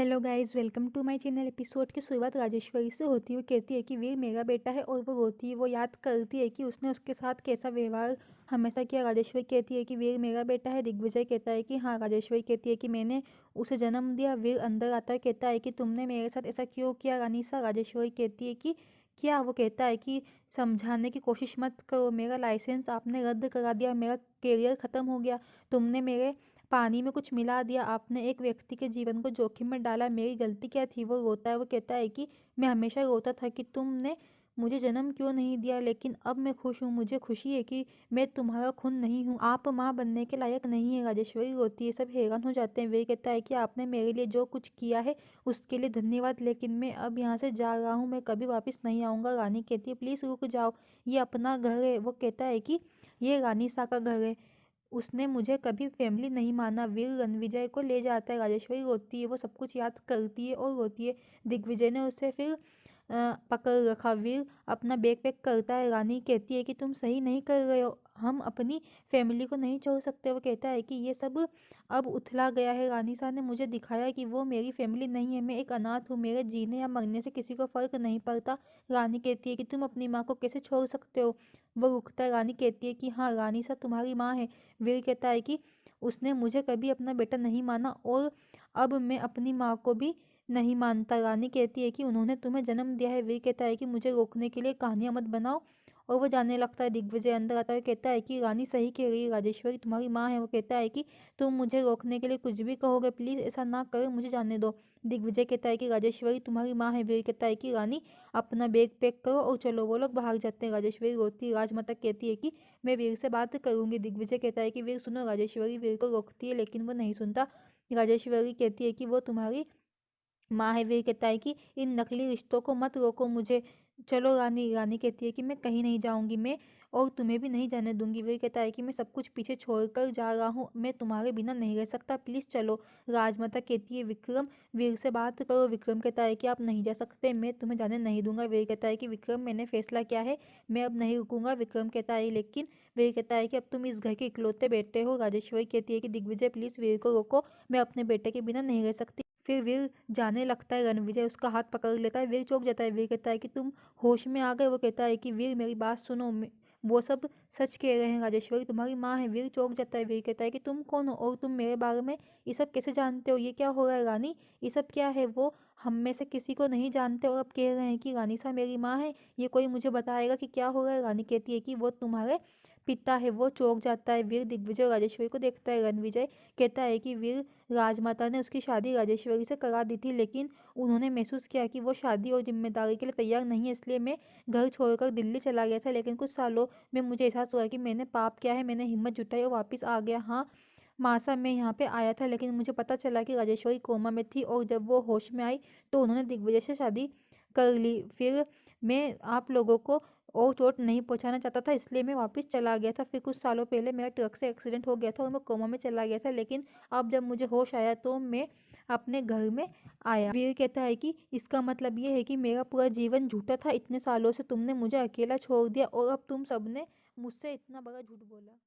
Hello guys, welcome to my channel. Episode की शुरुआत राजेश्वरी से होती हुई कहती है कि वीर मेरा बेटा है और वो रोती है। वो याद करती है कि उसने उसके साथ कैसा व्यवहार हमेशा किया। राजेश्वरी कहती है कि वीर मेरा बेटा है। दिग्विजय कहता है कि हाँ। राजेश्वरी कहती है कि मैंने उसे जन्म दिया। वीर अंदर आता है, कहता है कि तुमने मेरे साथ ऐसा क्यों किया रानीसा। राजेश्वरी कहती है कि क्या। वो कहता है कि समझाने की कोशिश मत करो, मेरा लाइसेंस आपने रद्द करा दिया, मेरा करियर ख़त्म हो गया, तुमने मेरे पानी में कुछ मिला दिया, आपने एक व्यक्ति के जीवन को जोखिम में डाला, मेरी गलती क्या थी। वो रोता है। वो कहता है कि मैं हमेशा रोता था कि तुमने मुझे जन्म क्यों नहीं दिया, लेकिन अब मैं खुश हूँ। मुझे खुशी है कि मैं तुम्हारा खून नहीं हूँ। आप माँ बनने के लायक नहीं है। राजेश्वरी रोती है। सब हैरान हो जाते हैं। वे कहता है कि आपने मेरे लिए जो कुछ किया है उसके लिए धन्यवाद, लेकिन मैं अब यहाँ से जा रहा हूँ, मैं कभी वापस नहीं आऊँगा। रानी कहती है प्लीज़ रुक जाओ, ये अपना घर है। वो कहता है कि ये रानी सा का घर है, उसने मुझे कभी फैमिली नहीं माना। वीर रणविजय को ले जाता है। राजेश्वरी रोती है। वो सब कुछ याद करती है और रोती है। दिग्विजय ने उसे फिर पकड़ रखा। वीर अपना बैग पैक करता है। रानी कहती है कि तुम सही नहीं कर रहे हो, हम अपनी फैमिली को नहीं छोड़ सकते। वो कहता है कि ये सब अब उथला गया है। रानी साहब ने मुझे दिखाया कि वो मेरी फैमिली नहीं है, मैं एक अनाथ हूँ, मेरे जीने या मरने से किसी को फर्क नहीं पड़ता। रानी कहती है कि तुम अपनी माँ को कैसे छोड़ सकते हो। वो रुकता है। रानी कहती है कि हाँ रानी साहब तुम्हारी माँ है। वीर कहता है कि उसने मुझे कभी अपना बेटा नहीं माना और अब मैं अपनी माँ को भी नहीं मानता। रानी कहती है कि उन्होंने तुम्हें जन्म दिया है। वीर कहता है कि मुझे रोकने के लिए कहानियां मत बनाओ, और वो जाने लगता है। दिग्विजय अंदर आता है, कहता है कि रानी सही कह रही है, राजेश्वरी तुम्हारी माँ है। वो कहता है कि तुम मुझे रोकने के लिए कुछ भी कहोगे, प्लीज़ ऐसा ना करो, मुझे जाने दो। दिग्विजय कहता है कि राजेश्वरी तुम्हारी माँ है। वीर कहता है कि रानी अपना बैग पैक करो और चलो। वो लोग बाहर जाते हैं। राजेश्वरी रोती, राजमाता कहती है कि मैं वीर से बात करूंगी। दिग्विजय कहता है कि वीर सुनो। राजेश्वरी वीर को रोकती है, लेकिन वो नहीं सुनता। राजेश्वरी कहती है कि वो तुम्हारी माँ है। वीर कहता है कि इन नकली रिश्तों को मत रोको मुझे, चलो रानी। रानी कहती है कि मैं कहीं नहीं जाऊंगी, मैं और तुम्हें भी नहीं जाने दूंगी। वीर कहता है कि मैं सब कुछ पीछे छोड़कर जा रहा हूँ, मैं तुम्हारे बिना नहीं रह सकता, प्लीज चलो। राजमाता कहती है विक्रम वीर से बात करो। विक्रम कहता है कि आप नहीं जा सकते, मैं तुम्हें जाने नहीं दूंगा। वीर कहता है कि विक्रम मैंने फैसला किया है, मैं अब नहीं रुकूंगा। विक्रम कहता है लेकिन। वीर कहता है कि अब तुम इस घर के इकलौते बेटे हो। राजेश्वरी कहती है कि दिग्विजय प्लीज वीर को रोको, मैं अपने बेटे के बिना नहीं रह सकती। फिर वीर जाने लगता है। रणविजय उसका हाथ पकड़ लेता है। वीर चौंक जाता है। वीर कहता है कि तुम होश में आ गए। वो कहता है कि वीर मेरी बात सुनो, वो सब सच कह रहे हैं, राजेश्वरी तुम्हारी माँ है। वीर चौंक जाता है। वीर कहता है कि तुम कौन हो और तुम मेरे बारे में ये सब कैसे जानते हो, ये क्या हो रहा है रानी, ये सब क्या है। वो हम में से किसी को नहीं जानते और अब कह रहे हैं कि रानी सा मेरी माँ है, ये कोई मुझे बताएगा कि क्या हो रहा है। रानी कहती है कि वो तुम्हारे पिता है। वो चौंक जाता है। वीर दिग्विजय और राजेश्वरी को देखता है। रणविजय कहता है कि वीर राजमाता ने उसकी शादी राजेश्वरी से करा दी थी, लेकिन उन्होंने महसूस किया कि वो शादी और जिम्मेदारी के लिए तैयार नहीं है, इसलिए मैं घर छोड़कर दिल्ली चला गया था। लेकिन कुछ सालों में मुझे एहसास हुआ कि मैंने पाप किया है। मैंने हिम्मत जुटाई और वापस आ गया। हाँ मासा, मैं यहाँ पे आया था, लेकिन मुझे पता चला कि राजेश्वरी कोमा में थी और जब वो होश में आई तो उन्होंने दिग्विजय से शादी कर ली। फिर मैं आप लोगों को और चोट नहीं पहुंचाना चाहता था, इसलिए मैं वापस चला गया था। फिर कुछ सालों पहले मेरा ट्रक से एक्सीडेंट हो गया था और मैं कोमा में चला गया था, लेकिन अब जब मुझे होश आया तो मैं अपने घर में आया। वीर कहता है कि इसका मतलब ये है कि मेरा पूरा जीवन झूठा था, इतने सालों से तुमने मुझे अकेला छोड़ दिया और अब तुम सबने मुझसे इतना बड़ा झूठ बोला।